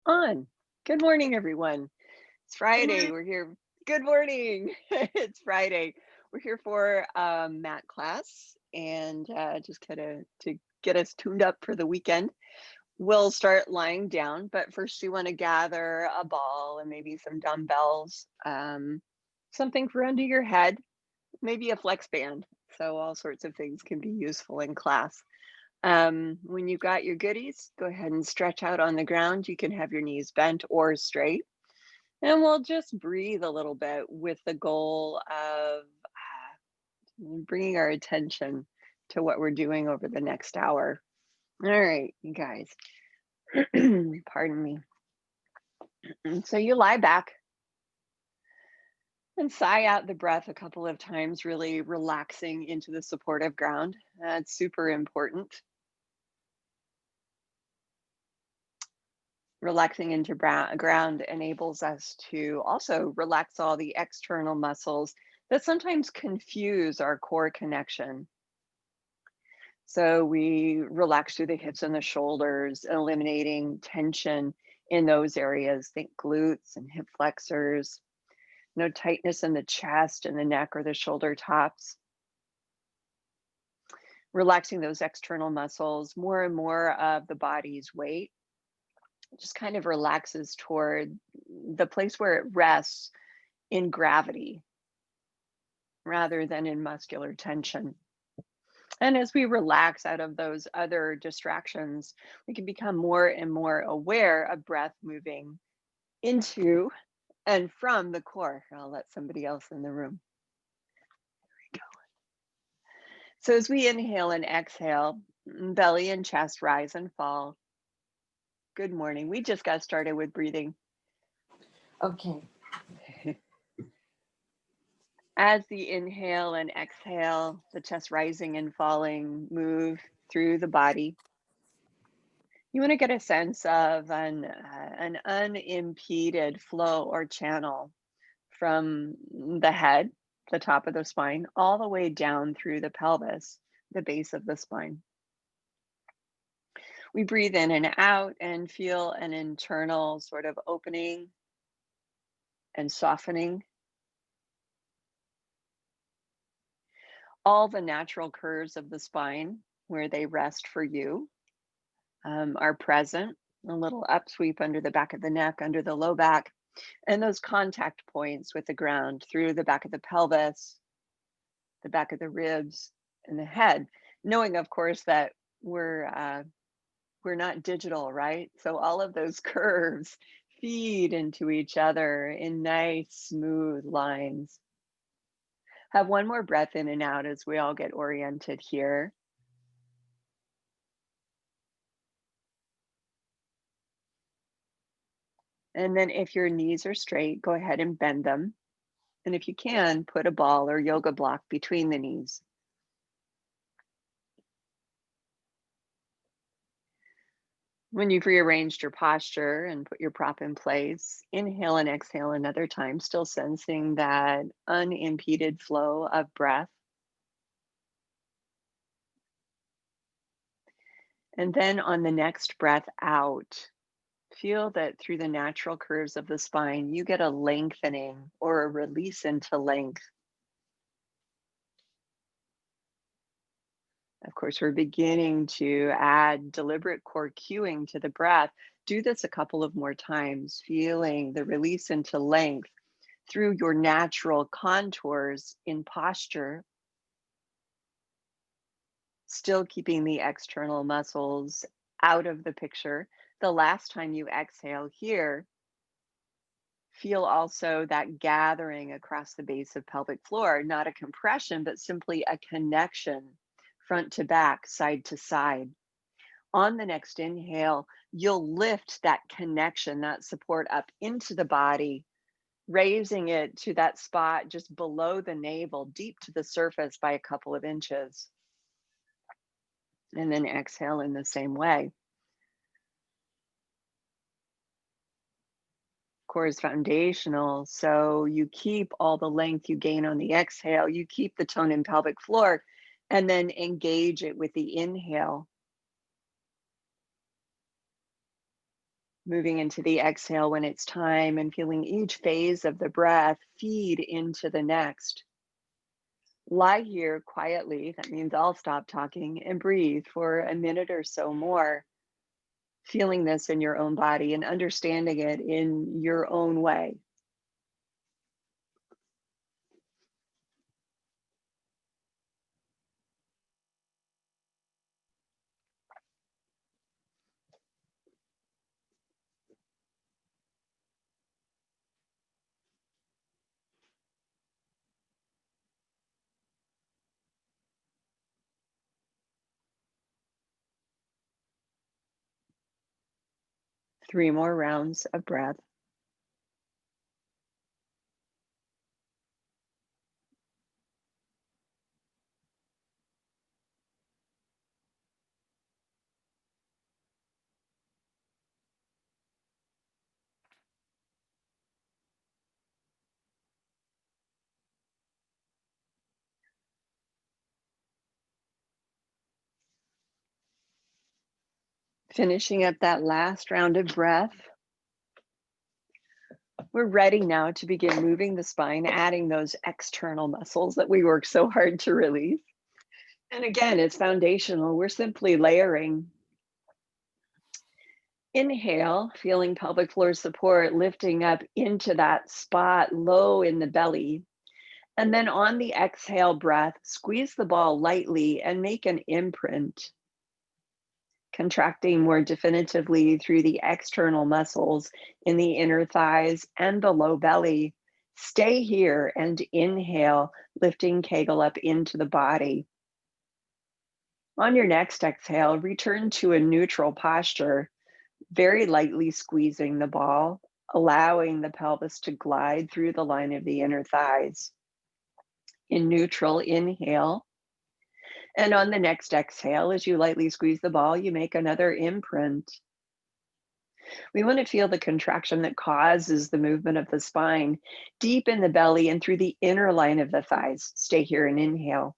On. Good morning, everyone. It's Good Friday. morning. We're here. Good morning. It's Friday. We're here for mat class and just kind of to get us tuned up for the weekend. We'll start lying down, but first you want to gather a ball and maybe some dumbbells, something for under your head, maybe a flex band. So all sorts of things can be useful in class. When you've got your goodies, go ahead and stretch out on the ground. You can have your knees bent or straight. And we'll just breathe a little bit with the goal of bringing our attention to what we're doing over the next hour. All right, you guys, pardon me. So you lie back and sigh out the breath a couple of times, really relaxing into the supportive ground. That's super important. Relaxing into ground enables us to also relax all the external muscles that sometimes confuse our core connection. So we relax through the hips and the shoulders, eliminating tension in those areas. Think glutes and hip flexors, no tightness in the chest and the neck or the shoulder tops. Relaxing those external muscles, more and more of the body's weight just kind of relaxes toward the place where it rests in gravity rather than in muscular tension. And as we relax out of those other distractions, we can become more and more aware of breath moving into and from the core. I'll let somebody else in the room go. So as we inhale and exhale, belly and chest rise and fall. Good morning. We just got started with breathing. Okay. As the inhale and exhale, the chest rising and falling move through the body. You want to get a sense of an unimpeded flow or channel from the head, the top of the spine, all the way down through the pelvis, the base of the spine. We breathe in and out and feel an internal sort of opening and softening. All the natural curves of the spine where they rest for you are present. A little upsweep under the back of the neck, under the low back, and those contact points with the ground through the back of the pelvis, the back of the ribs, and the head. Knowing, of course, that we're not digital, right? So all of those curves feed into each other in nice, smooth lines. Have one more breath in and out as we all get oriented here. And then if your knees are straight, go ahead and bend them. And if you can, put a ball or yoga block between the knees. When you've rearranged your posture and put your prop in place, inhale and exhale another time, still sensing that unimpeded flow of breath. And then on the next breath out, feel that through the natural curves of the spine, you get a lengthening or a release into length. Of course, we're beginning to add deliberate core cueing to the breath. Do this a couple of more times, feeling the release into length through your natural contours in posture, still keeping the external muscles out of the picture. The last time you exhale here, feel also that gathering across the base of pelvic floor, not a compression, but simply a connection front to back, side to side. On the next inhale, you'll lift that connection, that support up into the body, raising it to that spot just below the navel, deep to the surface by a couple of inches. And then exhale in the same way. Core is foundational. So you keep all the length you gain on the exhale, you keep the tone in pelvic floor, and then engage it with the inhale. Moving into the exhale when it's time and feeling each phase of the breath feed into the next. Lie here quietly, that means I'll stop talking, and breathe for a minute or so more, feeling this in your own body and understanding it in your own way. Three more rounds of breath. Finishing up that last round of breath. We're ready now to begin moving the spine, adding those external muscles that we work so hard to release. And again, it's foundational. We're simply layering. Inhale, feeling pelvic floor support, lifting up into that spot low in the belly. And then on the exhale breath, squeeze the ball lightly and make an imprint, contracting more definitively through the external muscles in the inner thighs and the low belly. Stay here and inhale, lifting Kegel up into the body. On your next exhale, return to a neutral posture, very lightly squeezing the ball, allowing the pelvis to glide through the line of the inner thighs. In neutral, inhale. And on the next exhale, as you lightly squeeze the ball, you make another imprint. We want to feel the contraction that causes the movement of the spine deep in the belly and through the inner line of the thighs. Stay here and inhale.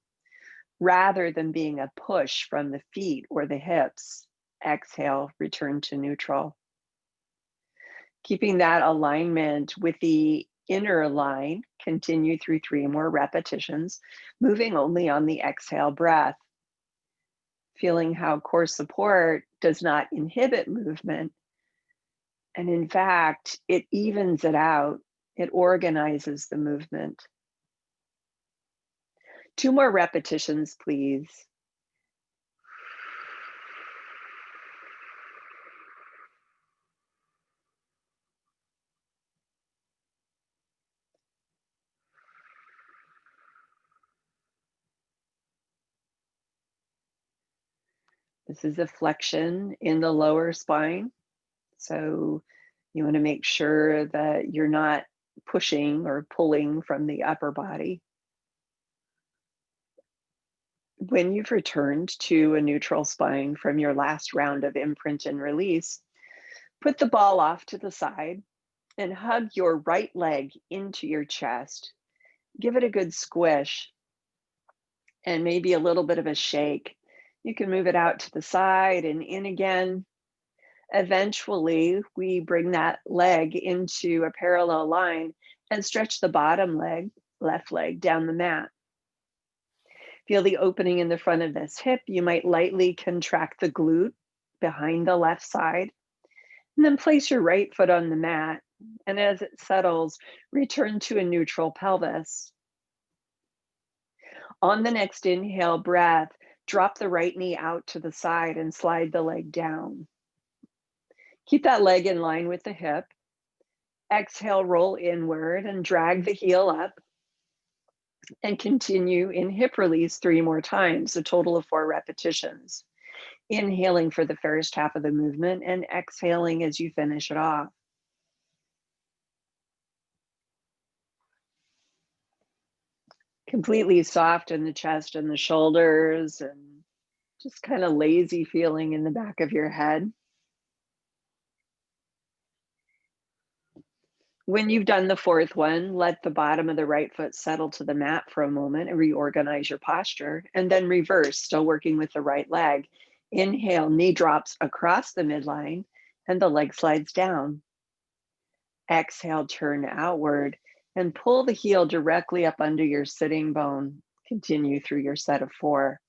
Rather than being a push from the feet or the hips, exhale, return to neutral. Keeping that alignment with the inner line, continue through 3 more repetitions, moving only on the exhale breath. Feeling how core support does not inhibit movement. And in fact, it evens it out. It organizes the movement. 2 more repetitions, please. This is a flexion in the lower spine. So you want to make sure that you're not pushing or pulling from the upper body. When you've returned to a neutral spine from your last round of imprint and release, put the ball off to the side and hug your right leg into your chest. Give it a good squish and maybe a little bit of a shake. You can move it out to the side and in again. Eventually, we bring that leg into a parallel line and stretch the bottom leg, left leg, down the mat. Feel the opening in the front of this hip. You might lightly contract the glute behind the left side. And then place your right foot on the mat. And as it settles, return to a neutral pelvis. On the next inhale breath, drop the right knee out to the side and slide the leg down. Keep that leg in line with the hip. Exhale, roll inward and drag the heel up. And continue in hip release 3 more times, a total of 4 repetitions. Inhaling for the first half of the movement and exhaling as you finish it off. Completely soft in the chest and the shoulders and just kind of lazy feeling in the back of your head. When you've done the 4th one, let the bottom of the right foot settle to the mat for a moment and reorganize your posture, and then reverse, still working with the right leg. Inhale, knee drops across the midline, and the leg slides down. Exhale, turn outward and pull the heel directly up under your sitting bone. Continue through your set of 4.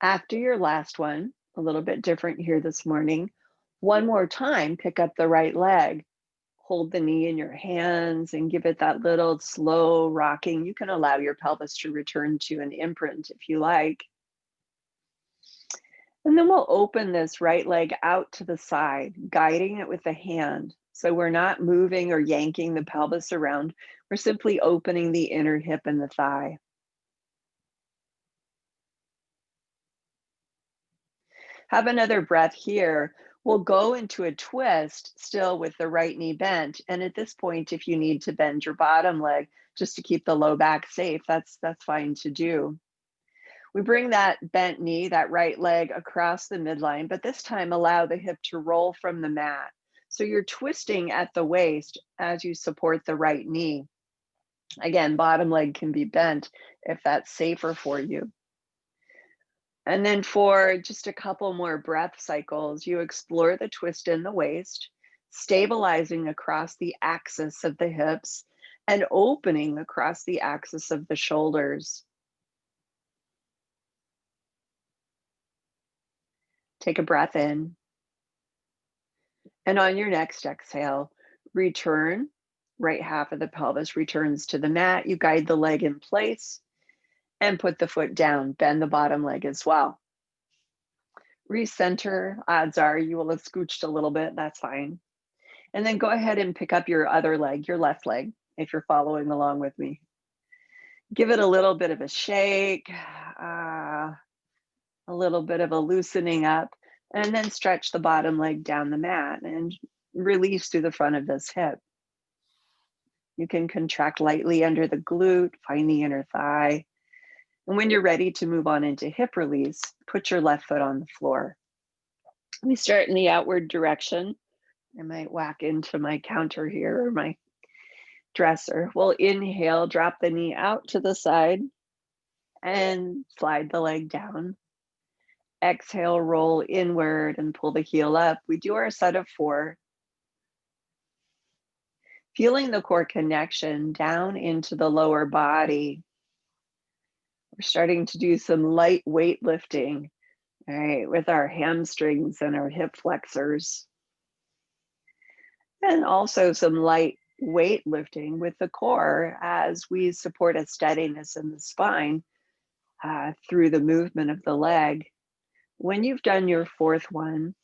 After your last one, a little bit different here this morning, one more time, pick up the right leg. Hold the knee in your hands and give it that little slow rocking. You can allow your pelvis to return to an imprint if you like. And then we'll open this right leg out to the side, guiding it with the hand. So we're not moving or yanking the pelvis around. We're simply opening the inner hip and the thigh. Have another breath here. We'll go into a twist still with the right knee bent. And at this point, if you need to bend your bottom leg just to keep the low back safe, that's fine to do. We bring that bent knee, that right leg across the midline, but this time allow the hip to roll from the mat. So you're twisting at the waist as you support the right knee. Again, bottom leg can be bent if that's safer for you. And then for just a couple more breath cycles, you explore the twist in the waist, stabilizing across the axis of the hips and opening across the axis of the shoulders. Take a breath in. And on your next exhale, return. Right half of the pelvis returns to the mat. You guide the leg in place and put the foot down. Bend the bottom leg as well. Recenter. Odds are you will have scooched a little bit. That's fine. And then go ahead and pick up your other leg, your left leg, if you're following along with me. Give it a little bit of a shake, a little bit of a loosening up, and then stretch the bottom leg down the mat and release through the front of this hip. You can contract lightly under the glute, find the inner thigh. And when you're ready to move on into hip release, put your left foot on the floor. We start in the outward direction. I might whack into my counter here or my dresser. We'll inhale, drop the knee out to the side and slide the leg down. Exhale, roll inward and pull the heel up. We do our set of 4. Feeling the core connection down into the lower body. We're starting to do some light weight lifting, all right, with our hamstrings and our hip flexors. And also some light weight lifting with the core as we support a steadiness in the spine through the movement of the leg. When you've done your 4th one,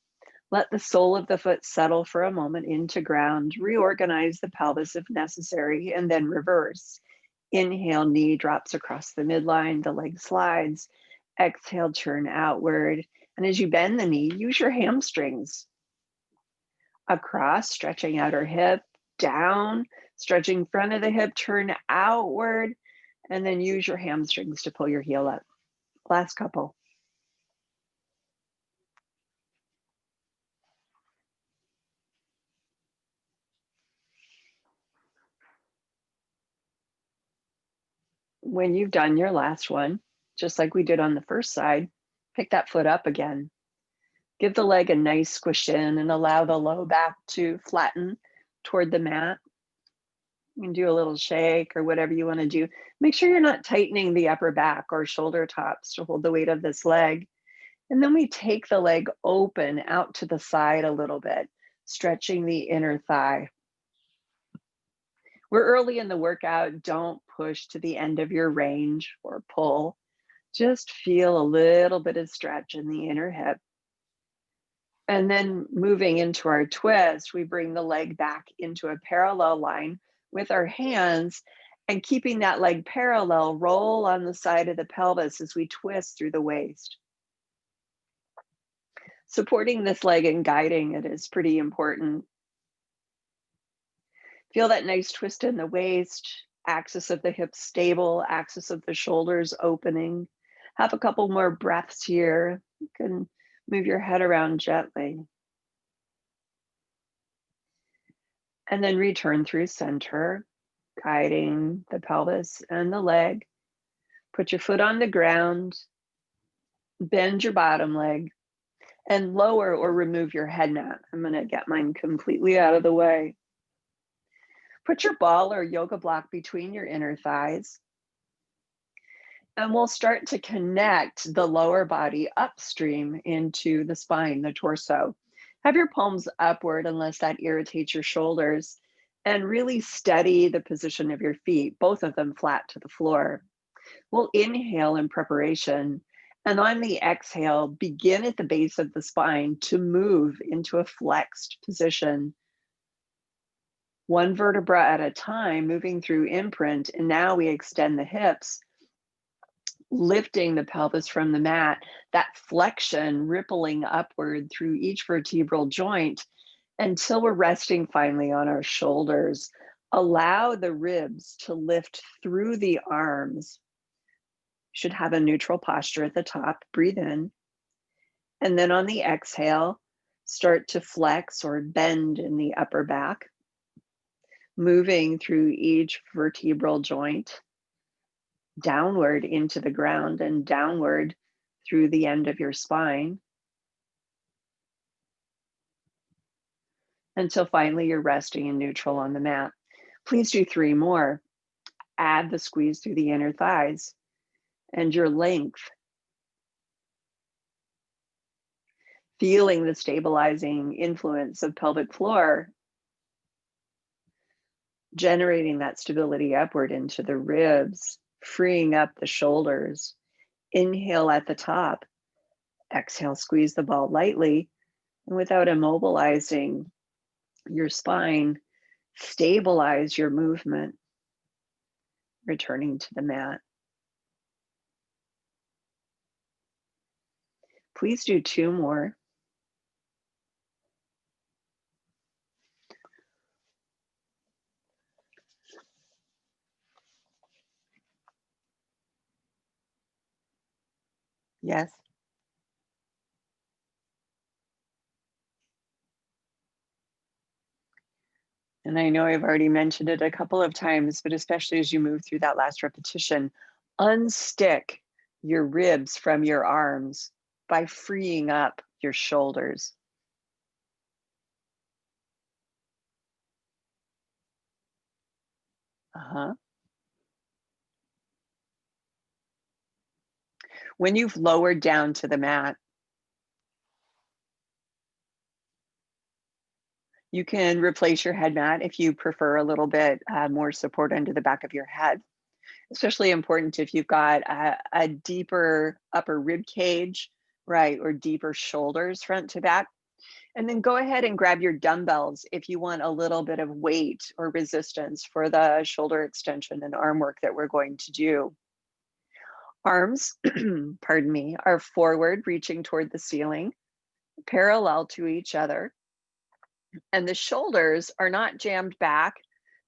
let the sole of the foot settle for a moment into ground, reorganize the pelvis if necessary, and then reverse. Inhale, knee drops across the midline, the leg slides. Exhale, turn outward. And as you bend the knee, use your hamstrings. Across, stretching outer hip, down, stretching front of the hip, turn outward, and then use your hamstrings to pull your heel up. Last couple. When you've done your last one, just like we did on the first side, pick that foot up again. Give the leg a nice squish in and allow the low back to flatten toward the mat. You can do a little shake or whatever you want to do. Make sure you're not tightening the upper back or shoulder tops to hold the weight of this leg. And then we take the leg open out to the side a little bit, stretching the inner thigh. We're early in the workout. Don't push to the end of your range or pull. Just feel a little bit of stretch in the inner hip. And then moving into our twist, we bring the leg back into a parallel line with our hands and keeping that leg parallel, roll on the side of the pelvis as we twist through the waist. Supporting this leg and guiding it is pretty important. Feel that nice twist in the waist, axis of the hips stable, axis of the shoulders opening. Have a couple more breaths here. You can move your head around gently. And then return through center, guiding the pelvis and the leg. Put your foot on the ground, bend your bottom leg, and lower or remove your head mat. I'm going to get mine completely out of the way. Put your ball or yoga block between your inner thighs. And we'll start to connect the lower body upstream into the spine, the torso. Have your palms upward unless that irritates your shoulders, and really steady the position of your feet, both of them flat to the floor. We'll inhale in preparation, and on the exhale, begin at the base of the spine to move into a flexed position. One vertebra at a time, moving through imprint, and now we extend the hips, lifting the pelvis from the mat, that flexion rippling upward through each vertebral joint until we're resting finally on our shoulders. Allow the ribs to lift through the arms. Should have a neutral posture at the top. Breathe in. And then on the exhale, start to flex or bend in the upper back, moving through each vertebral joint, downward into the ground and downward through the end of your spine, until finally you're resting in neutral on the mat. Please do 3 more. Add the squeeze through the inner thighs and your length. Feeling the stabilizing influence of pelvic floor, generating that stability upward into the ribs, freeing up the shoulders. Inhale at the top. Exhale, squeeze the ball lightly. And without immobilizing your spine, stabilize your movement, returning to the mat. Please do 2 more. Yes. And I know I've already mentioned it a couple of times, but especially as you move through that last repetition, unstick your ribs from your arms by freeing up your shoulders. When you've lowered down to the mat, you can replace your head mat if you prefer a little bit more support under the back of your head. Especially important if you've got a deeper upper rib cage, right, or deeper shoulders front to back. And then go ahead and grab your dumbbells if you want a little bit of weight or resistance for the shoulder extension and arm work that we're going to do. Arms, pardon me, are forward, reaching toward the ceiling, parallel to each other. And the shoulders are not jammed back,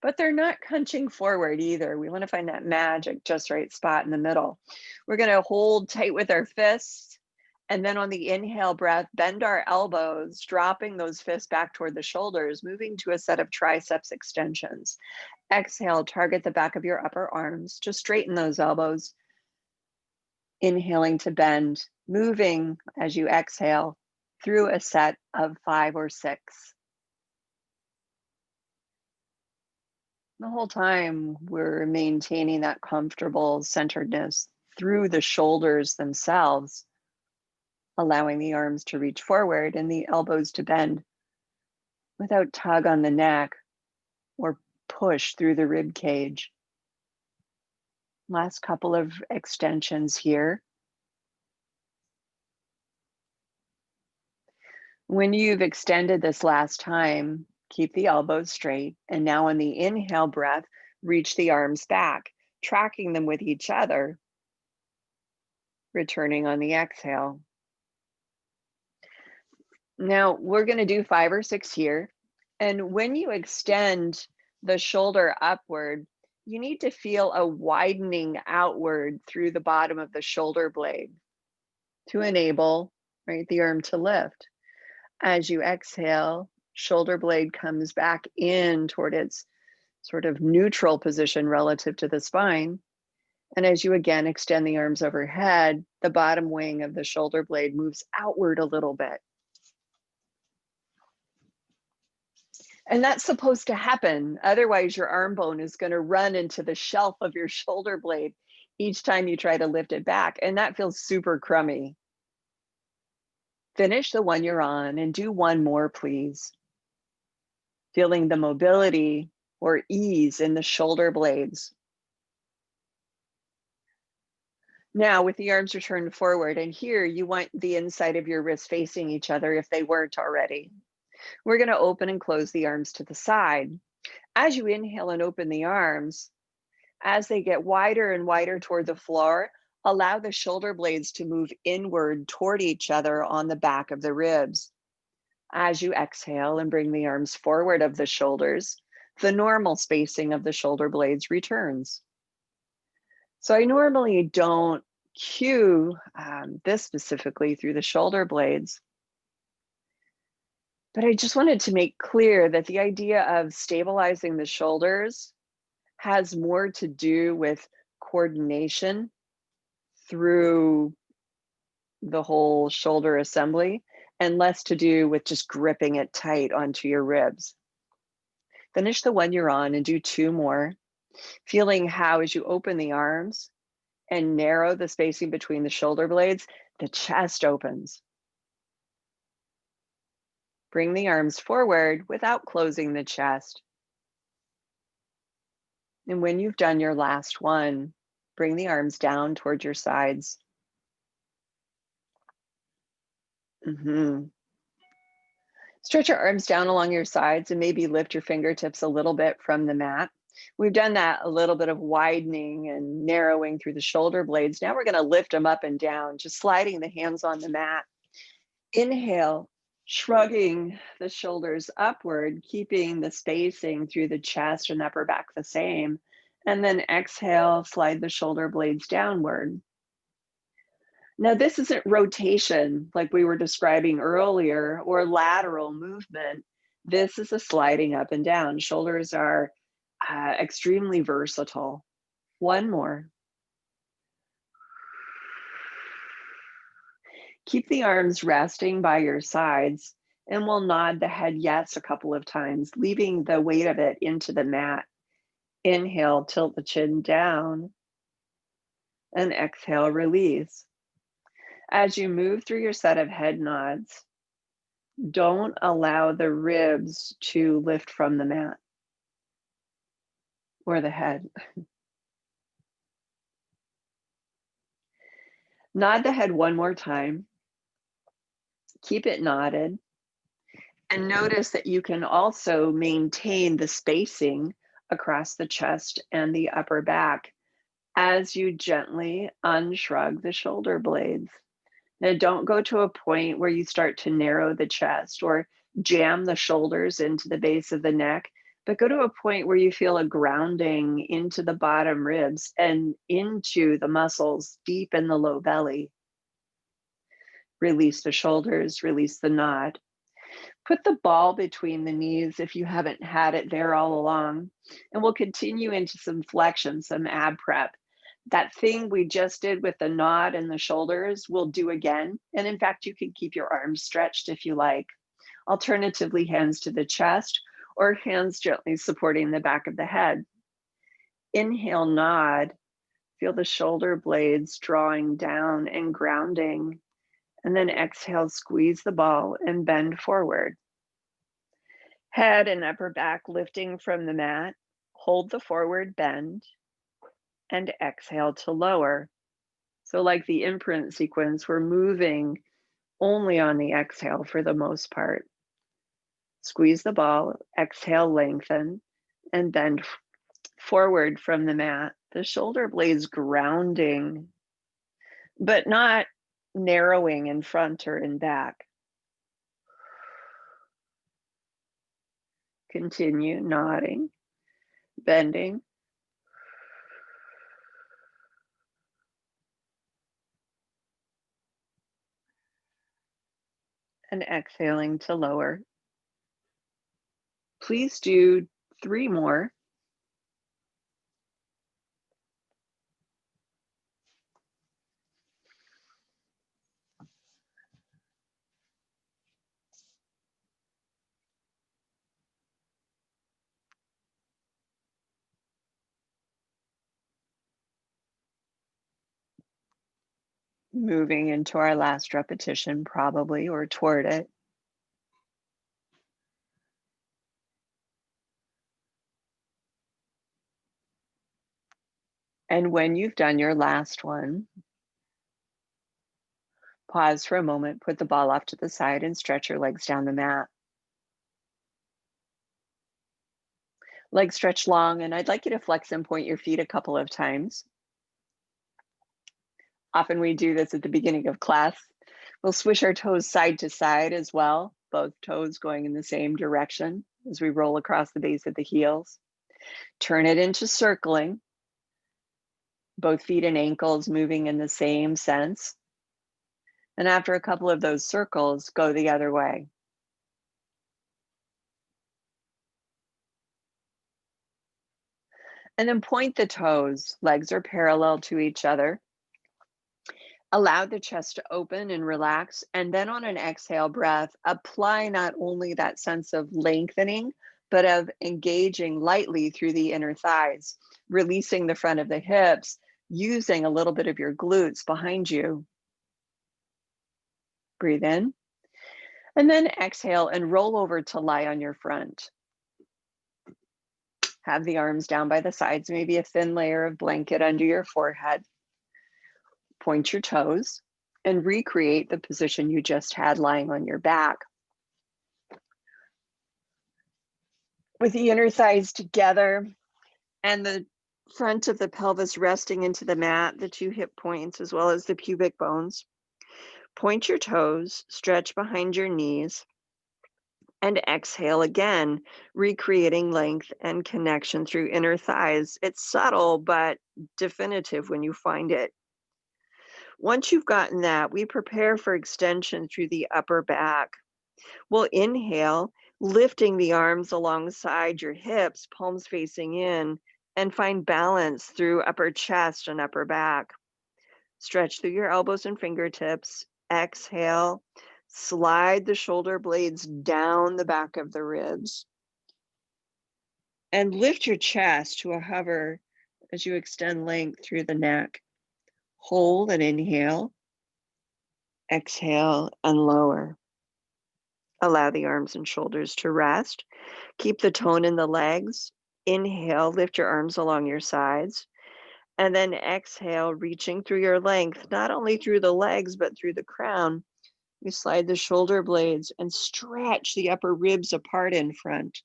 but they're not hunching forward either. We want to find that magic just right spot in the middle. We're going to hold tight with our fists. And then on the inhale breath, bend our elbows, dropping those fists back toward the shoulders, moving to a set of triceps extensions. Exhale, target the back of your upper arms. Just straighten those elbows. Inhaling to bend, moving as you exhale through a set of 5 or 6. The whole time we're maintaining that comfortable centeredness through the shoulders themselves, allowing the arms to reach forward and the elbows to bend without tug on the neck or push through the rib cage. Last couple of extensions here. When you've extended this last time, keep the elbows straight. And now on the inhale breath, reach the arms back, tracking them with each other, returning on the exhale. Now we're going to do 5 or 6 here. And when you extend the shoulder upward, you need to feel a widening outward through the bottom of the shoulder blade to enable, right, the arm to lift. As you exhale, shoulder blade comes back in toward its sort of neutral position relative to the spine. And as you again extend the arms overhead, the bottom wing of the shoulder blade moves outward a little bit. And that's supposed to happen. Otherwise, your arm bone is going to run into the shelf of your shoulder blade each time you try to lift it back. And that feels super crummy. Finish the one you're on and do one more, please. Feeling the mobility or ease in the shoulder blades. Now, with the arms returned forward, and here you want the inside of your wrists facing each other if they weren't already. We're going to open and close the arms to the side. As you inhale and open the arms, as they get wider and wider toward the floor, allow the shoulder blades to move inward toward each other on the back of the ribs. As you exhale and bring the arms forward of the shoulders, the normal spacing of the shoulder blades returns. So I normally don't cue this specifically through the shoulder blades, but I just wanted to make clear that the idea of stabilizing the shoulders has more to do with coordination through the whole shoulder assembly and less to do with just gripping it tight onto your ribs. Finish the one you're on and do two more, feeling how as you open the arms and narrow the spacing between the shoulder blades, the chest opens. Bring the arms forward without closing the chest. And when you've done your last one, bring the arms down towards your sides. Stretch your arms down along your sides and maybe lift your fingertips a little bit from the mat. We've done that, a little bit of widening and narrowing through the shoulder blades. Now we're going to lift them up and down, just sliding the hands on the mat. Inhale, shrugging the shoulders upward, keeping the spacing through the chest and upper back the same. And then exhale, slide the shoulder blades downward. Now, this isn't rotation like we were describing earlier or lateral movement. This is a sliding up and down. Shoulders are extremely versatile. One more. Keep the arms resting by your sides, and we'll nod the head yes a couple of times, leaving the weight of it into the mat. Inhale, tilt the chin down, and exhale, release. As you move through your set of head nods, don't allow the ribs to lift from the mat or the head. Nod the head one more time. Keep it nodded. And notice that you can also maintain the spacing across the chest and the upper back as you gently unshrug the shoulder blades. Now, don't go to a point where you start to narrow the chest or jam the shoulders into the base of the neck, but go to a point where you feel a grounding into the bottom ribs and into the muscles deep in the low belly. Release the shoulders, release the nod. Put the ball between the knees if you haven't had it there all along, and we'll continue into some flexion, some ab prep. That thing we just did with the nod and the shoulders, we'll do again. And in fact, you can keep your arms stretched if you like. Alternatively, hands to the chest or hands gently supporting the back of the head. Inhale, nod. Feel the shoulder blades drawing down and grounding. And then exhale, squeeze the ball and bend forward. Head and upper back lifting from the mat. Hold the forward bend. And exhale to lower. So like the imprint sequence, we're moving only on the exhale for the most part. Squeeze the ball, exhale, lengthen, and bend forward from the mat. The shoulder blades grounding, but not narrowing in front or in back. Continue nodding. bending. And exhaling to lower. Please do 3 more. Moving into our last repetition, probably, or toward it. And when you've done your last one, pause for a moment, put the ball off to the side, and stretch your legs down the mat. Legs stretch long, and I'd like you to flex and point your feet a couple of times. Often we do this at the beginning of class. We'll swish our toes side to side as well, both toes going in the same direction as we roll across the base of the heels. Turn it into circling, both feet and ankles moving in the same sense. And after a couple of those circles, go the other way. And then point the toes. Legs are parallel to each other. Allow the chest to open and relax. And then on an exhale breath, apply not only that sense of lengthening, but of engaging lightly through the inner thighs, releasing the front of the hips, using a little bit of your glutes behind you. Breathe in. And then exhale and roll over to lie on your front. Have the arms down by the sides, maybe a thin layer of blanket under your forehead. Point your toes and recreate the position you just had lying on your back. With the inner thighs together and the front of the pelvis resting into the mat, the 2 hip points, as well as the pubic bones. Point your toes, stretch behind your knees, and exhale again, recreating length and connection through inner thighs. It's subtle, but definitive when you find it. Once you've gotten that, we prepare for extension through the upper back. We'll inhale, lifting the arms alongside your hips, palms facing in, and find balance through upper chest and upper back. Stretch through your elbows and fingertips. Exhale, slide the shoulder blades down the back of the ribs. And lift your chest to a hover as you extend length through the neck. Hold and inhale. Exhale and lower. Allow the arms and shoulders to rest. Keep the tone in the legs. Inhale, lift your arms along your sides. And then exhale, reaching through your length, not only through the legs, but through the crown. You slide the shoulder blades and stretch the upper ribs apart in front.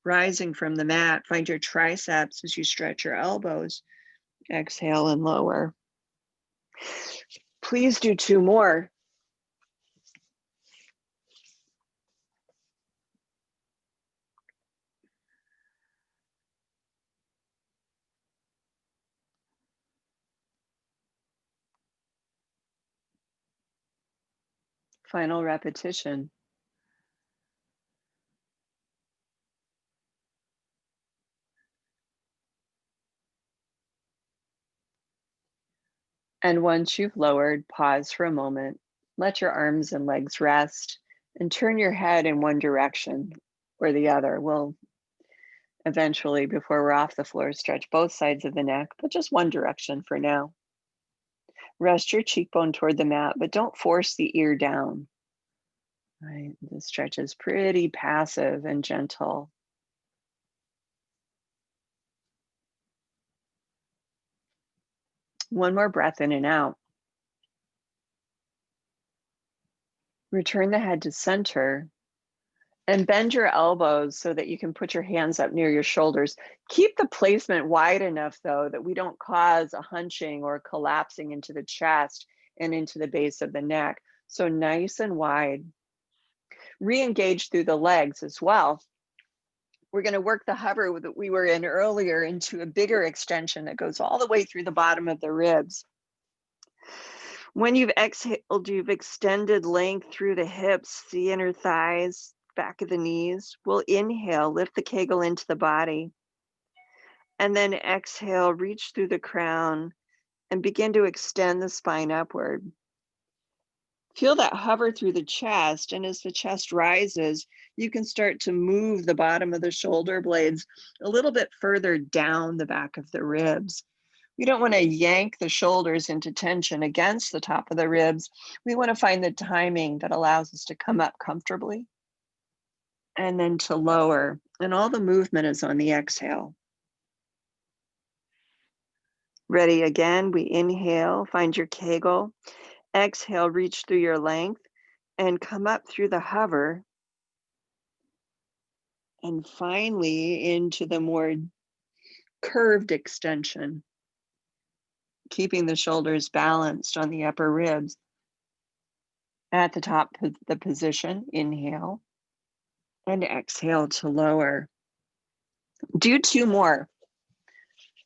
Rising from the mat, find your triceps as you stretch your elbows. Exhale and lower. Please do 2 more. Final repetition. And once you've lowered, pause for a moment. Let your arms and legs rest and turn your head in one direction or the other. We'll eventually, before we're off the floor, stretch both sides of the neck, but just one direction for now. Rest your cheekbone toward the mat, but don't force the ear down. Right? The stretch is pretty passive and gentle. One more breath in and out. Return the head to center and bend your elbows so that you can put your hands up near your shoulders. Keep the placement wide enough, though, that we don't cause a hunching or collapsing into the chest and into the base of the neck. So nice and wide. Re-engage through the legs as well. we're going to work the hover that we were in earlier into a bigger extension that goes all the way through the bottom of the ribs. When you've exhaled, you've extended length through the hips, the inner thighs, back of the knees. We'll inhale, lift the Kegel into the body. And then exhale, reach through the crown and begin to extend the spine upward. Feel that hover through the chest, and as the chest rises, you can start to move the bottom of the shoulder blades a little bit further down the back of the ribs. We don't want to yank the shoulders into tension against the top of the ribs. We want to find the timing that allows us to come up comfortably and then to lower. And all the movement is on the exhale. Ready again, we inhale, find your Kegel. Exhale, reach through your length and come up through the hover. And finally into the more curved extension, keeping the shoulders balanced on the upper ribs. At the top, the position, inhale and exhale to lower. Do 2 more,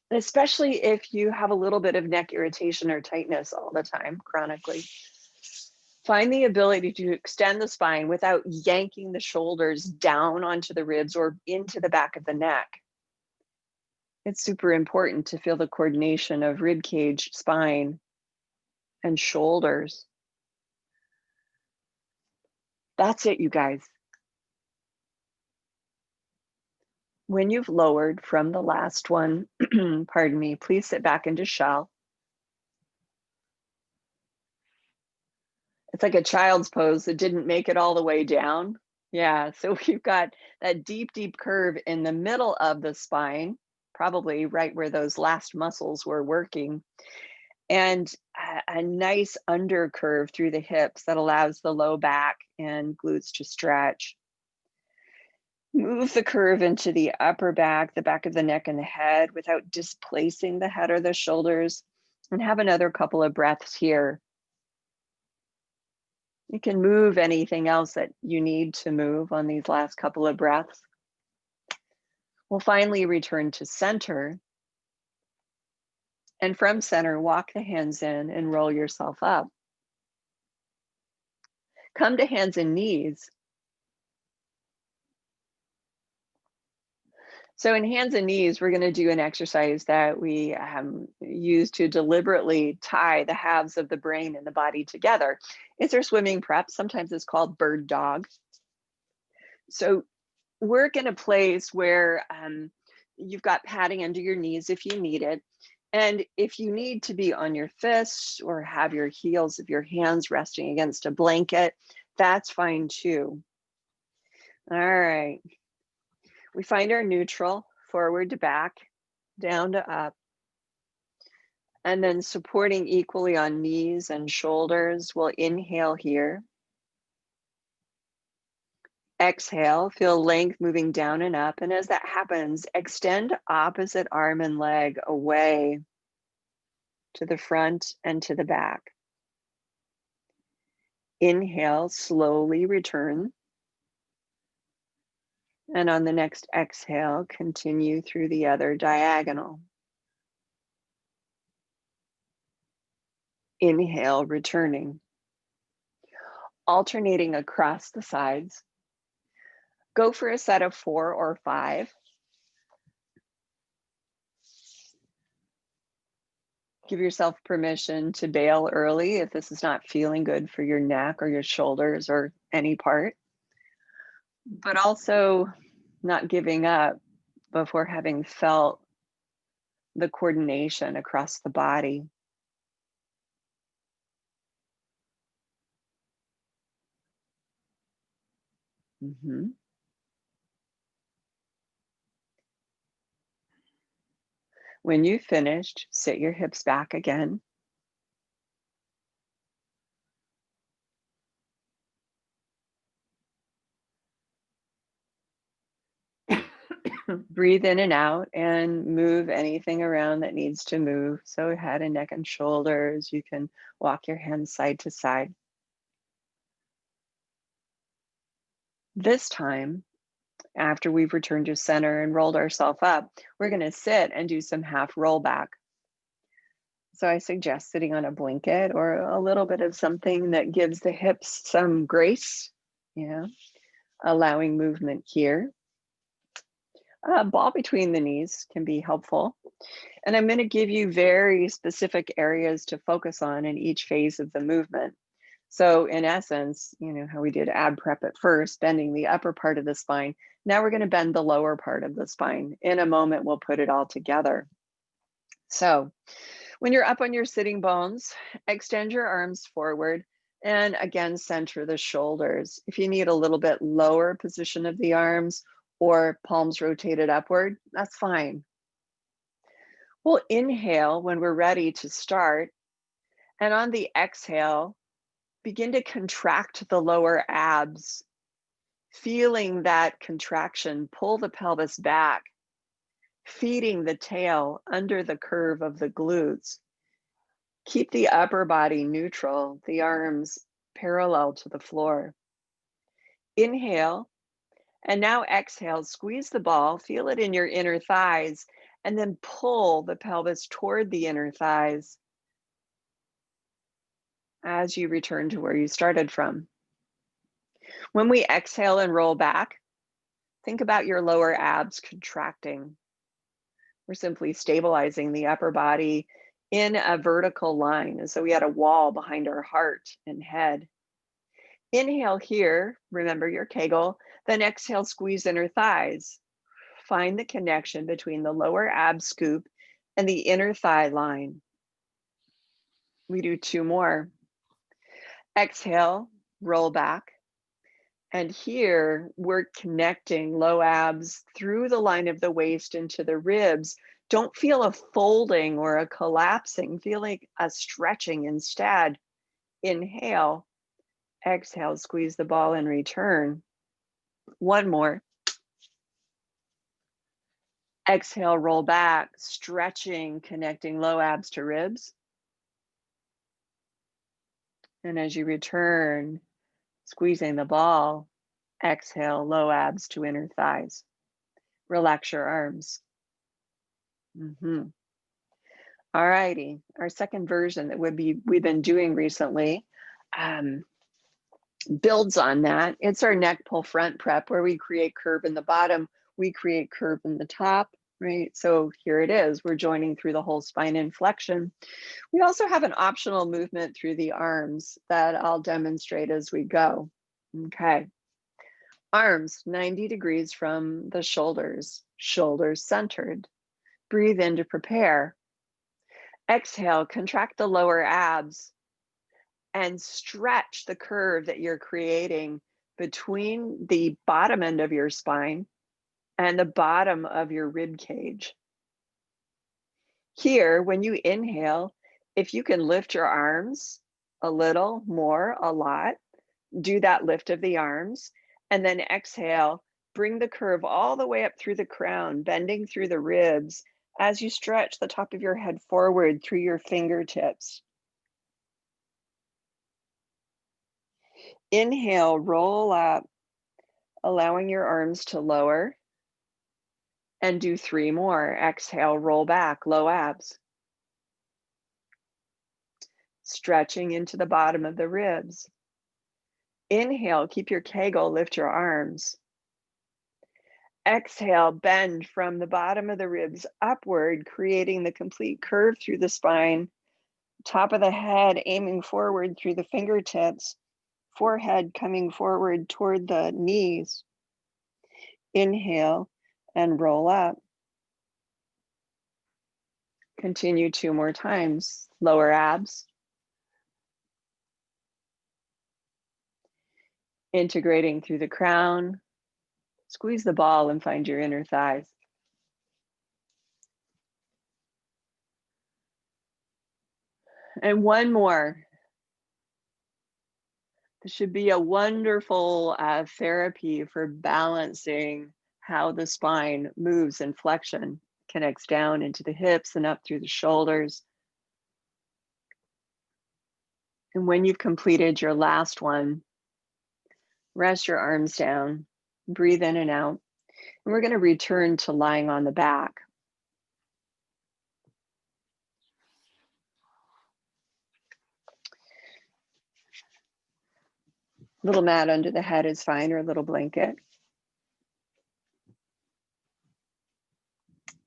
especially if you have a little bit of neck irritation or tightness all the time, chronically. Find the ability to extend the spine without yanking the shoulders down onto the ribs or into the back of the neck. It's super important to feel the coordination of rib cage, spine, and shoulders. That's it, you guys. When you've lowered from the last one, pardon me, please sit back into shell. It's like a child's pose that didn't make it all the way down. Yeah, so we've got that deep, deep curve in the middle of the spine, probably right where those last muscles were working, and a nice under curve through the hips that allows the low back and glutes to stretch. Move the curve into the upper back, the back of the neck and the head without displacing the head or the shoulders, and have another couple of breaths here. You can move anything else that you need to move on these last couple of breaths. We'll finally return to center. And from center, walk the hands in and roll yourself up. Come to hands and knees. So in hands and knees, we're going to do an exercise that we use to deliberately tie the halves of the brain and the body together. It's our swimming prep. Sometimes it's called bird dog. So work in a place where you've got padding under your knees if you need it. And if you need to be on your fists or have your heels of your hands resting against a blanket, that's fine too. All right. We find our neutral, forward to back, down to up. And then supporting equally on knees and shoulders. We'll inhale here. Exhale, feel length moving down and up. And as that happens, extend opposite arm and leg away to the front and to the back. Inhale, slowly return. And on the next exhale, continue through the other diagonal. Inhale, returning. Alternating across the sides. Go for a set of 4 or 5. Give yourself permission to bail early if this is not feeling good for your neck or your shoulders or any part. But also not giving up before having felt the coordination across the body. Mm-hmm. When you've finished, sit your hips back again. Breathe in and out and move anything around that needs to move. So head and neck and shoulders, you can walk your hands side to side. This time, After we've returned to center and rolled ourselves up, we're going to sit and do some half roll back. So I suggest sitting on a blanket or a little bit of something that gives the hips some grace, allowing movement here. Ball between the knees can be helpful. And I'm going to give you very specific areas to focus on in each phase of the movement. So in essence, how we did ab prep at first, bending the upper part of the spine. Now we're going to bend the lower part of the spine. In a moment, we'll put it all together. So when you're up on your sitting bones, extend your arms forward and again, center the shoulders. If you need a little bit lower position of the arms or palms rotated upward, that's fine. We'll inhale when we're ready to start. And on the exhale, begin to contract the lower abs, feeling that contraction, pull the pelvis back, feeding the tail under the curve of the glutes. Keep the upper body neutral, the arms parallel to the floor. Inhale, and now exhale, squeeze the ball, feel it in your inner thighs, and then pull the pelvis toward the inner thighs as you return to where you started from. When we exhale and roll back, think about your lower abs contracting. We're simply stabilizing the upper body in a vertical line, as though we had a wall behind our heart and head. Inhale here, remember your Kegel, then exhale, squeeze inner thighs. Find the connection between the lower ab scoop and the inner thigh line. We do 2 more. Exhale, roll back. And here we're connecting low abs through the line of the waist into the ribs. Don't feel a folding or a collapsing, feel like a stretching instead. Inhale, exhale, squeeze the ball and return. 1 more. Exhale, roll back, stretching, connecting low abs to ribs. And as you return, squeezing the ball, exhale, low abs to inner thighs. Relax your arms. All righty, our second version that we've been doing recently builds on that. It's our neck pull front prep where we create curve in the bottom, we create curve in the top, right? So here it is, we're joining through the whole spine in flexion. We also have an optional movement through the arms that I'll demonstrate as we go. Okay. Arms 90 degrees from the shoulders, shoulders centered. Breathe in to prepare. Exhale, contract the lower abs and stretch the curve that you're creating between the bottom end of your spine and the bottom of your rib cage. Here, when you inhale, if you can lift your arms a little more, a lot, do that lift of the arms, and then exhale, bring the curve all the way up through the crown, bending through the ribs as you stretch the top of your head forward through your fingertips. Inhale, roll up, allowing your arms to lower, and do 3 more. Exhale, roll back, low abs. Stretching into the bottom of the ribs. Inhale, keep your Kegel, lift your arms. Exhale, bend from the bottom of the ribs upward, creating the complete curve through the spine. Top of the head aiming forward through the fingertips. Forehead coming forward toward the knees. Inhale and roll up. Continue 2 more times. Lower abs. Integrating through the crown. Squeeze the ball and find your inner thighs. And 1 more. This should be a wonderful therapy for balancing how the spine moves in flexion, connects down into the hips and up through the shoulders. And when you've completed your last one, rest your arms down, breathe in and out. We're going to return to lying on the back. Little mat under the head is fine, or a little blanket.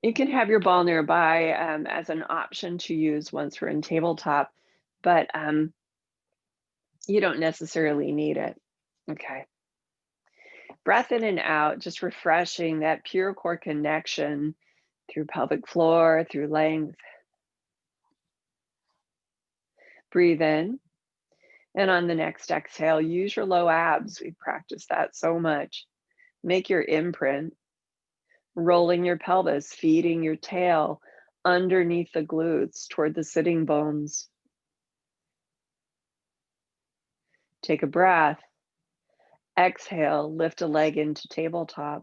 You can have your ball nearby as an option to use once we're in tabletop, but you don't necessarily need it. Okay. Breath in and out, just refreshing that pure core connection through pelvic floor, through length. Breathe in. And on the next exhale, use your low abs. We practice that so much. Make your imprint. Rolling your pelvis, feeding your tail underneath the glutes toward the sitting bones. Take a breath. Exhale, lift a leg into tabletop.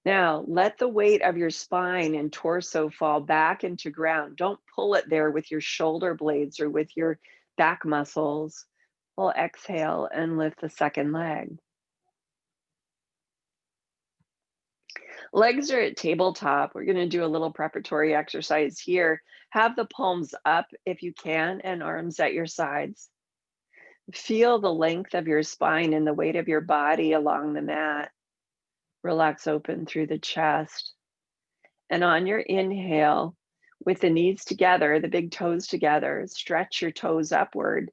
Now, let the weight of your spine and torso fall back into ground. Don't pull it there with your shoulder blades or with your back muscles. We'll exhale and lift the second leg. Legs are at tabletop. We're going to do a little preparatory exercise here. Have the palms up if you can and arms at your sides. Feel the length of your spine and the weight of your body along the mat. Relax open through the chest. And on your inhale, with the knees together, the big toes together, stretch your toes upward,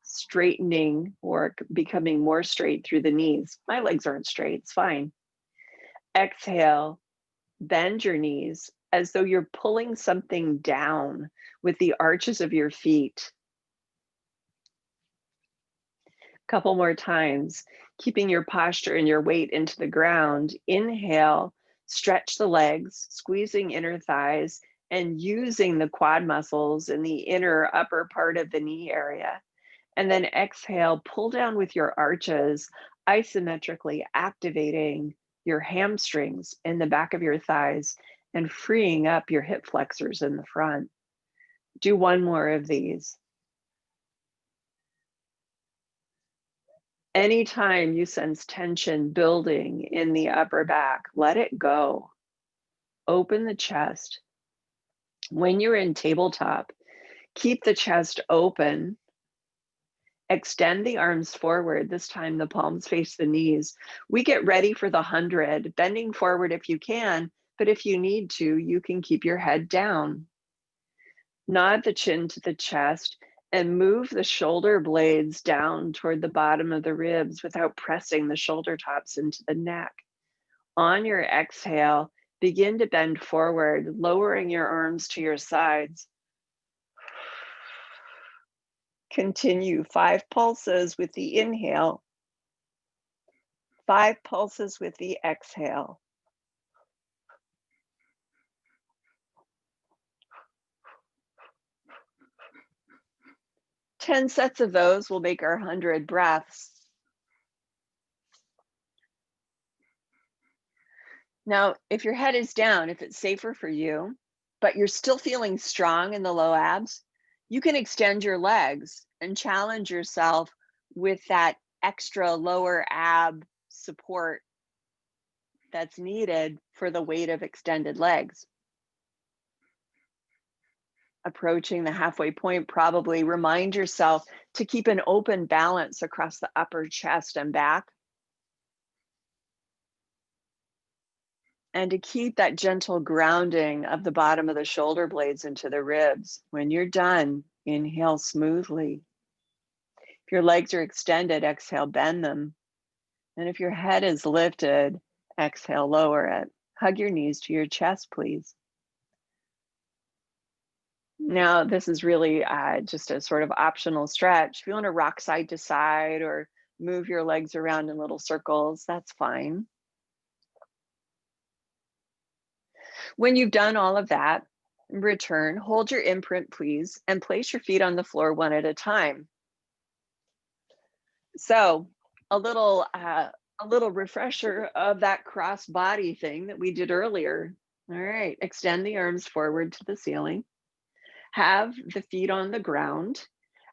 straightening or becoming more straight through the knees. My legs aren't straight, it's fine. Exhale, bend your knees as though you're pulling something down with the arches of your feet. Couple more times, keeping your posture and your weight into the ground. Inhale, stretch the legs, squeezing inner thighs and using the quad muscles in the inner upper part of the knee area. And then exhale, pull down with your arches, isometrically activating your hamstrings in the back of your thighs and freeing up your hip flexors in the front. Do one more of these. Anytime you sense tension building in the upper back, let it go. Open the chest. When you're in tabletop, keep the chest open. Extend the arms forward. This time the palms face the knees. We get ready for the 100, bending forward if you can, but if you need to, you can keep your head down. Nod the chin to the chest and move the shoulder blades down toward the bottom of the ribs without pressing the shoulder tops into the neck. On your exhale, begin to bend forward, lowering your arms to your sides. Continue 5 pulses with the inhale, 5 pulses with the exhale. Ten sets of those will make our 100 breaths. Now, if your head is down, if it's safer for you, but you're still feeling strong in the low abs, you can extend your legs and challenge yourself with that extra lower ab support that's needed for the weight of extended legs. Approaching the halfway point, probably remind yourself to keep an open balance across the upper chest and back. And to keep that gentle grounding of the bottom of the shoulder blades into the ribs. When you're done, inhale smoothly. If your legs are extended, exhale, bend them. And if your head is lifted, exhale, lower it. Hug your knees to your chest, please. Now, this is really just a sort of optional stretch. If you want to rock side to side or move your legs around in little circles, that's fine. When you've done all of that, return, hold your imprint, please, and place your feet on the floor one at a time. So a little refresher of that cross body thing that we did earlier. All right, extend the arms forward to the ceiling. Have the feet on the ground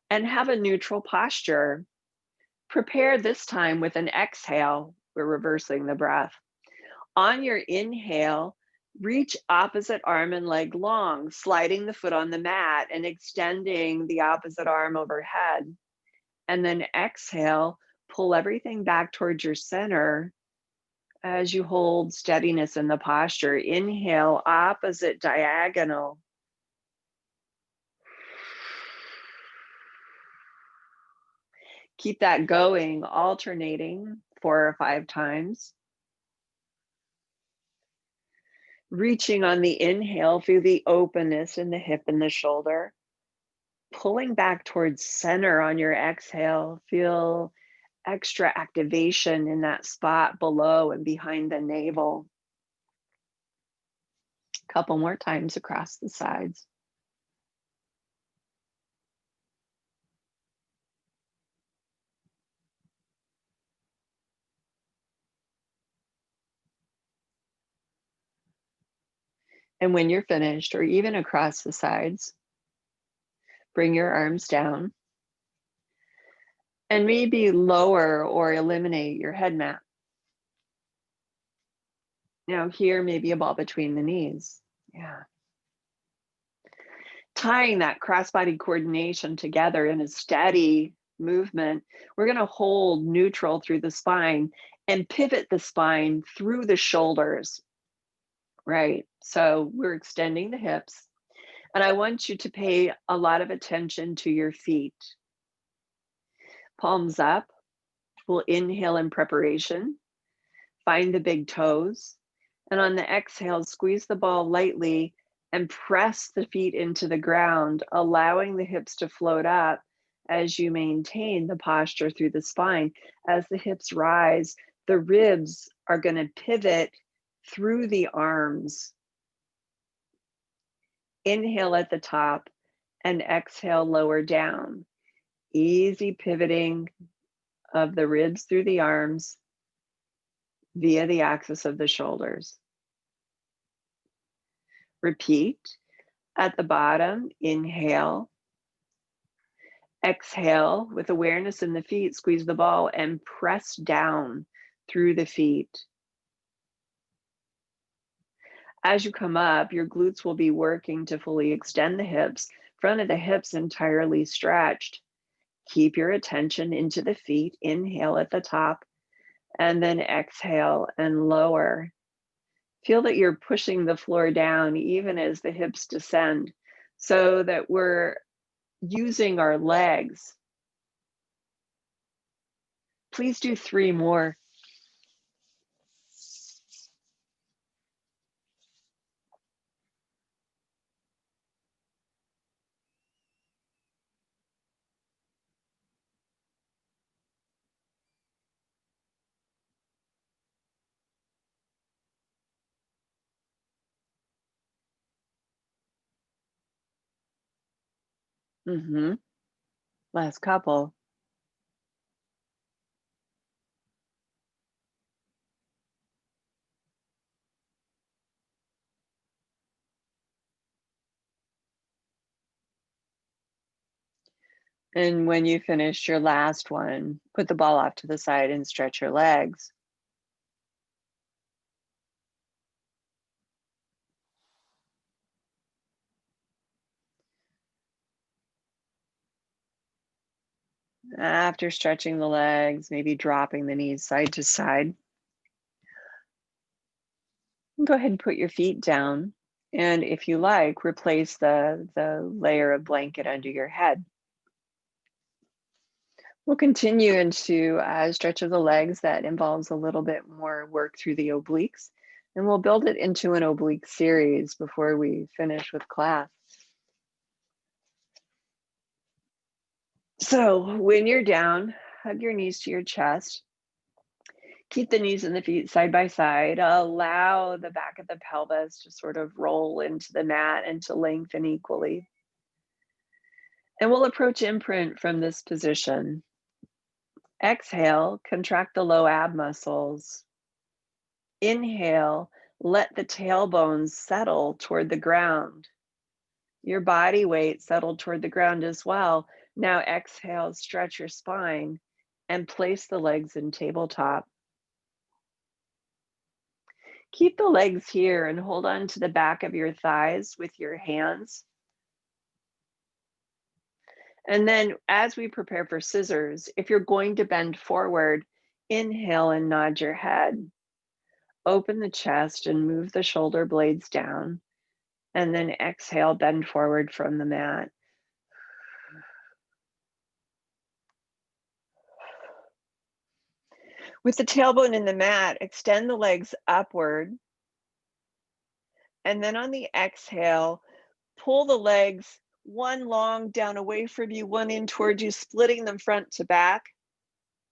and have a neutral posture. Prepare this time with an exhale. We're reversing the breath. On your inhale, reach opposite arm and leg long, sliding the foot on the mat and extending the opposite arm overhead. And then exhale, pull everything back towards your center as you hold steadiness in the posture. Inhale, opposite diagonal. Keep that going, alternating 4 or 5 times. Reaching on the inhale, feel the openness in the hip and the shoulder. Pulling back towards center on your exhale, feel extra activation in that spot below and behind the navel. A couple more times across the sides. And when you're finished, or even across the sides, bring your arms down and maybe lower or eliminate your head mat. Now here, maybe a ball between the knees. Yeah. Tying that cross-body coordination together in a steady movement, we're going to hold neutral through the spine and pivot the spine through the shoulders. Right. So we're extending the hips. And I want you to pay a lot of attention to your feet. Palms up. We'll inhale in preparation. Find the big toes. And on the exhale, squeeze the ball lightly and press the feet into the ground, allowing the hips to float up as you maintain the posture through the spine. As the hips rise, the ribs are going to pivot through the arms. Inhale at the top and exhale lower down. Easy pivoting of the ribs through the arms via the axis of the shoulders. Repeat. At the bottom, inhale. Exhale with awareness in the feet, squeeze the ball and press down through the feet. As you come up, your glutes will be working to fully extend the hips, front of the hips entirely stretched. Keep your attention into the feet. Inhale at the top and then exhale and lower. Feel that you're pushing the floor down even as the hips descend, so that we're using our legs. Please do 3 more. Last couple. And when you finish your last one, put the ball off to the side and stretch your legs. After stretching the legs, maybe dropping the knees side to side, go ahead and put your feet down. And if you like, replace the layer of blanket under your head. We'll continue into a stretch of the legs that involves a little bit more work through the obliques. And we'll build it into an oblique series before we finish with class. So when you're down, hug your knees to your chest. Keep the knees and the feet side by side. Allow the back of the pelvis to sort of roll into the mat and to lengthen equally. And we'll approach imprint from this position. Exhale, contract the low ab muscles. Inhale, let the tailbone settle toward the ground. Your body weight settle toward the ground as well. Now exhale, stretch your spine. and place the legs in tabletop. Keep the legs here and hold on to the back of your thighs with your hands. And then as we prepare for scissors, if you're going to bend forward, inhale and nod your head. Open the chest and move the shoulder blades down. And then exhale, bend forward from the mat. With the tailbone in the mat, extend the legs upward. And then on the exhale, pull the legs one long down away from you, one in towards you, splitting them front to back.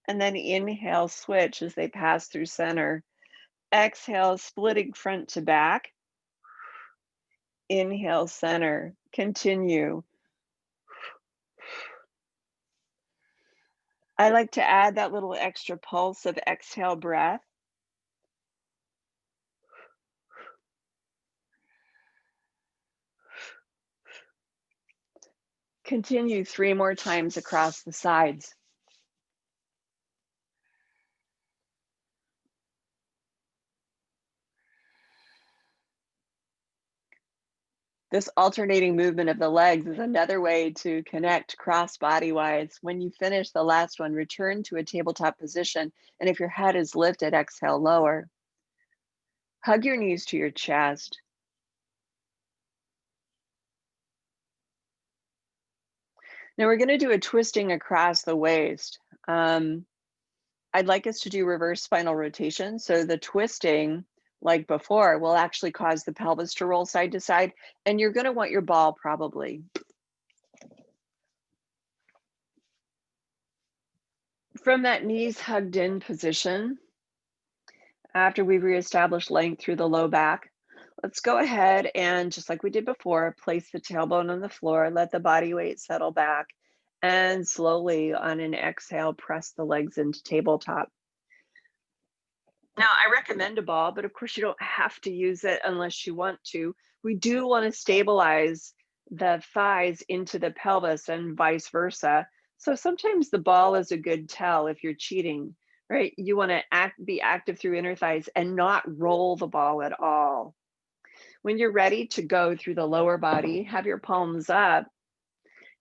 And then inhale, switch as they pass through center. Exhale, splitting front to back. Inhale, center. Continue. I like to add that little extra pulse of exhale breath. Continue 3 more times across the sides. This alternating movement of the legs is another way to connect cross body wise. When you finish the last one, return to a tabletop position. And if your head is lifted, exhale, lower. Hug your knees to your chest. Now we're going to do a twisting across the waist. I'd like us to do reverse spinal rotation. So the twisting, like before, will actually cause the pelvis to roll side to side. And you're going to want your ball probably. From that knees hugged in position, after we've reestablished length through the low back, let's go ahead and, just like we did before, place the tailbone on the floor, let the body weight settle back, and slowly on an exhale, press the legs into tabletop. Now, I recommend a ball, but of course you don't have to use it unless you want to. We do want to stabilize the thighs into the pelvis and vice versa. So sometimes the ball is a good tell if you're cheating, right? You want to be active through inner thighs and not roll the ball at all. When you're ready to go through the lower body, have your palms up.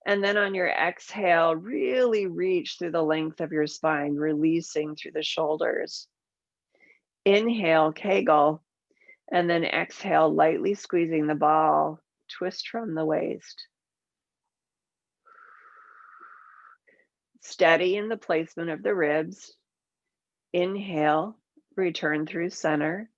And then on your exhale, really reach through the length of your spine, releasing through the shoulders. Inhale, Kegel, and then exhale, lightly squeezing the ball, twist from the waist. Steady in the placement of the ribs. Inhale, return through center.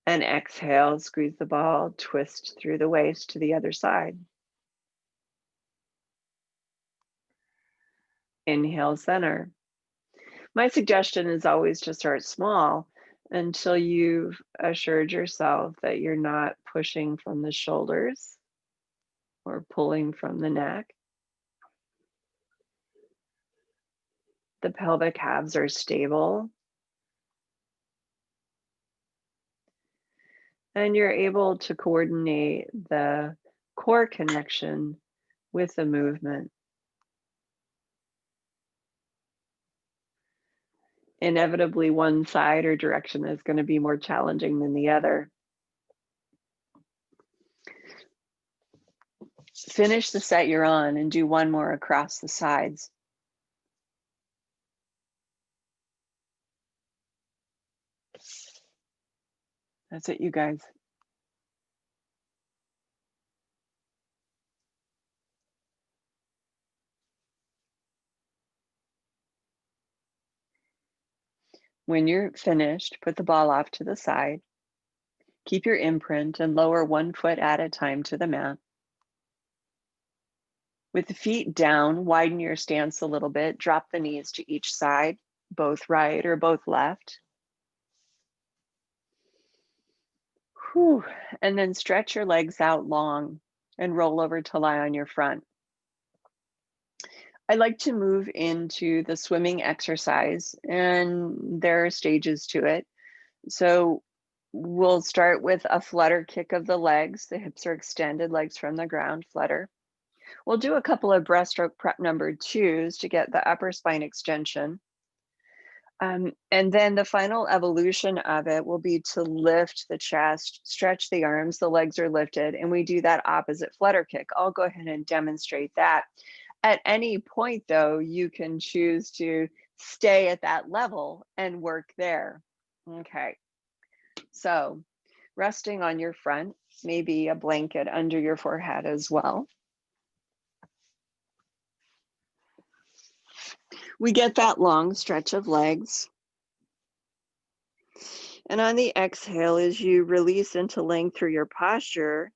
And exhale, squeeze the ball, twist through the waist to the other side. Inhale, center. My suggestion is always to start small until you've assured yourself that you're not pushing from the shoulders or pulling from the neck. The pelvic halves are stable. And you're able to coordinate the core connection with the movement. Inevitably, one side or direction is going to be more challenging than the other. Finish the set you're on and do one more across the sides. That's it, you guys. When you're finished, put the ball off to the side. Keep your imprint and lower 1 foot at a time to the mat. With the feet down, widen your stance a little bit. Drop the knees to each side, both right or both left. Whew. And then stretch your legs out long and roll over to lie on your front. I like to move into the swimming exercise, and there are stages to it. So we'll start with a flutter kick of the legs. The hips are extended, legs from the ground, flutter. We'll do a couple of breaststroke prep number twos to get the upper spine extension. And then the final evolution of it will be to lift the chest, stretch the arms, the legs are lifted, and we do that opposite flutter kick. I'll go ahead and demonstrate that. At any point, though, you can choose to stay at that level and work there. Okay, so resting on your front, maybe a blanket under your forehead as well. We get that long stretch of legs. And on the exhale, as you release into length through your posture,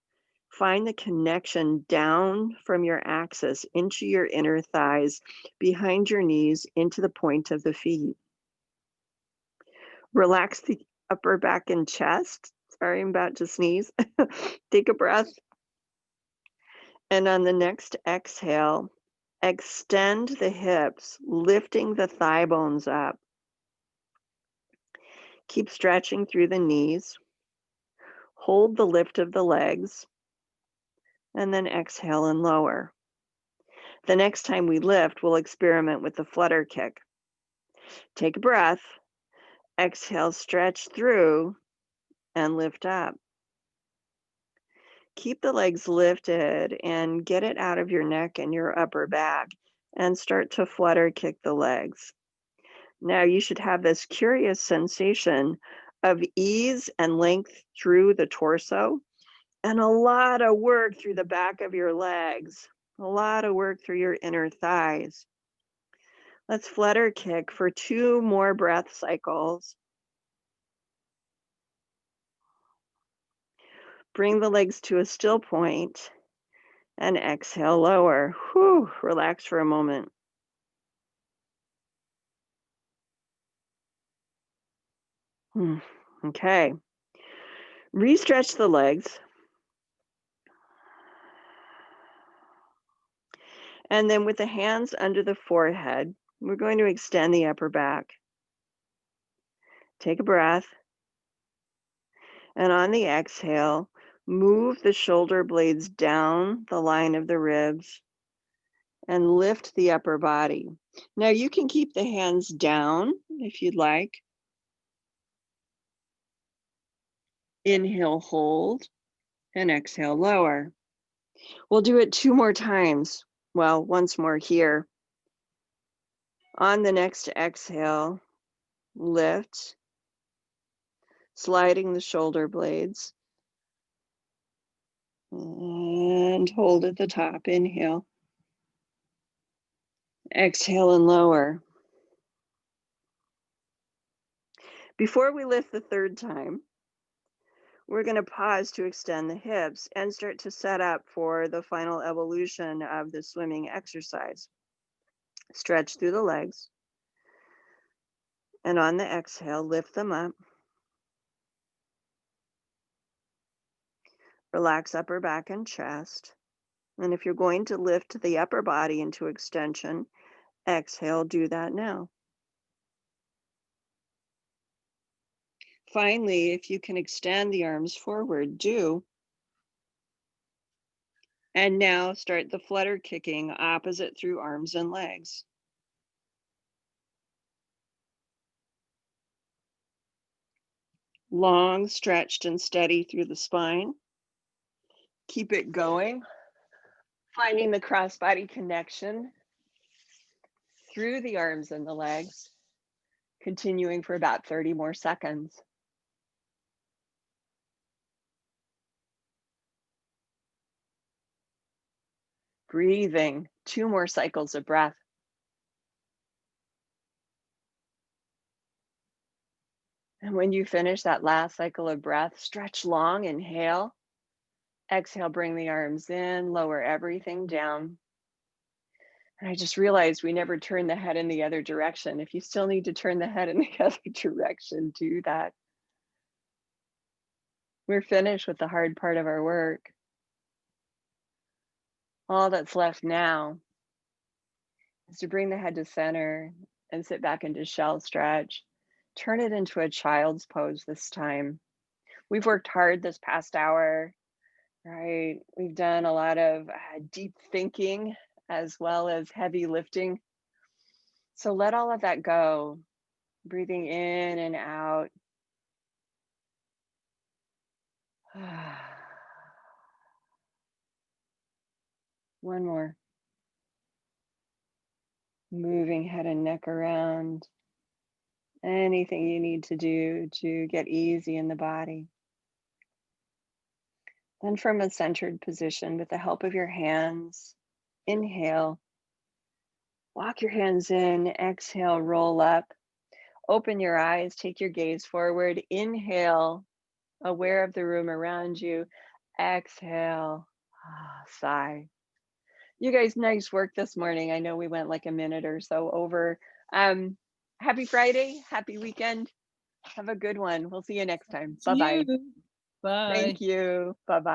find the connection down from your axis into your inner thighs, behind your knees, into the point of the feet. Relax the upper back and chest. Sorry, I'm about to sneeze. Take a breath. And on the next exhale, extend the hips, lifting the thigh bones up. Keep stretching through the knees. Hold the lift of the legs, and then exhale and lower. The next time we lift, we'll experiment with the flutter kick. Take a breath, exhale, stretch through, and lift up. Keep the legs lifted and get it out of your neck and your upper back, and start to flutter kick the legs. Now you should have this curious sensation of ease and length through the torso, and a lot of work through the back of your legs, a lot of work through your inner thighs. Let's flutter kick for 2 more breath cycles. Bring the legs to a still point and exhale, lower. Whew, relax for a moment. Okay. Re-stretch the legs. And then with the hands under the forehead, we're going to extend the upper back. Take a breath. And on the exhale, move the shoulder blades down the line of the ribs and lift the upper body. Now you can keep the hands down if you'd like. Inhale, hold, and exhale, lower. We'll do it 2 more times. Well, once more here. On the next exhale, lift, sliding the shoulder blades, and hold at the top. Inhale, exhale, and lower. Before we lift the 3rd time, we're going to pause to extend the hips and start to set up for the final evolution of the swimming exercise. Stretch through the legs. And on the exhale, lift them up. Relax upper back and chest. And if you're going to lift the upper body into extension, exhale, do that now. Finally, if you can extend the arms forward, do. And now start the flutter kicking opposite through arms and legs. Long, stretched, and steady through the spine. Keep it going. Finding the cross-body connection through the arms and the legs. Continuing for about 30 more seconds. Breathing, 2 more cycles of breath. And when you finish that last cycle of breath, stretch long, inhale. Exhale, bring the arms in, lower everything down. And I just realized we never turned the head in the other direction. If you still need to turn the head in the other direction, do that. We're finished with the hard part of our work. All that's left now is to bring the head to center and sit back into shell stretch. Turn it into a child's pose this time. We've worked hard this past hour. Right. We've done a lot of deep thinking as well as heavy lifting. So let all of that go. Breathing in and out. One more. Moving head and neck around. Anything you need to do to get easy in the body. Then, from a centered position, with the help of your hands, inhale, walk your hands in, exhale, roll up, open your eyes, take your gaze forward, inhale, aware of the room around you, exhale, sigh. You guys, nice work this morning. I know we went like a minute or so over. Um, Happy Friday, happy weekend. Have a good one. We'll see you next time. To Bye bye. you. Bye. Thank you. Bye bye.